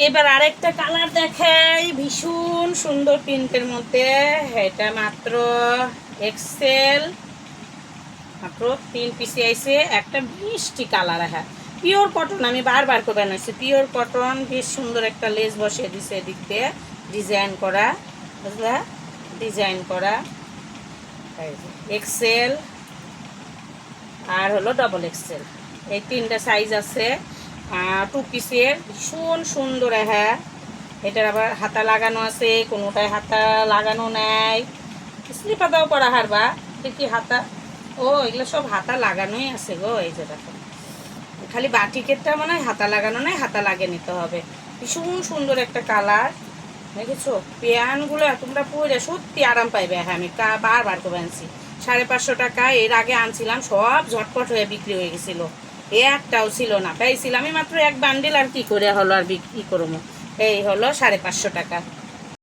এবার আরেকটা কালার দেখাই, ভীষণ সুন্দর প্রিন্টের মধ্যে। এটা মাত্র এক্সেল, মাত্র 3 পিসে আইছে। একটা মিষ্টি কালার, হ্যাঁ পিওর কটন, আমি বারবার করে বানাইছি পিওর কটন। বেশ সুন্দর একটা লেস বসিয়ে দিছে এদিক দিয়ে, ডিজাইন করা, বুঝলা, ডিজাইন করা। এক্সেল আর হলো ডবল এক্সেল, এই 3টা সাইজ আছে। 2 পিসের, ভীষণ সুন্দর। হ্যাঁ এটার আবার হাতা লাগানো আছে, কোনোটায় হাতা লাগানো নাই। স্লিপা দাও পরা হারবা, দেখি হাতা, ও এগুলো সব হাতা লাগানোই আছে গো। এই যে দেখো, খালি বাটিকেরটা মনে হয় হাতা লাগানো নাই, হাতা লাগিয়ে নিতে হবে। ভীষণ সুন্দর একটা কালার, দেখেছো? প্যান্টগুলো তোমরা পরে সত্যি আরাম পাইবে। হ্যাঁ আমি বারবার করে আনছি। 550 টাকা, এর আগে আনছিলাম সব ঝটপট হয়ে বিক্রি হয়ে গেছিল, একটাও ছিল না। পাইছিলাম আমি মাত্র 1 বান্ডিল, আর কি করে হলো আর বিক্রি করবো। এই হলো 550 টাকা।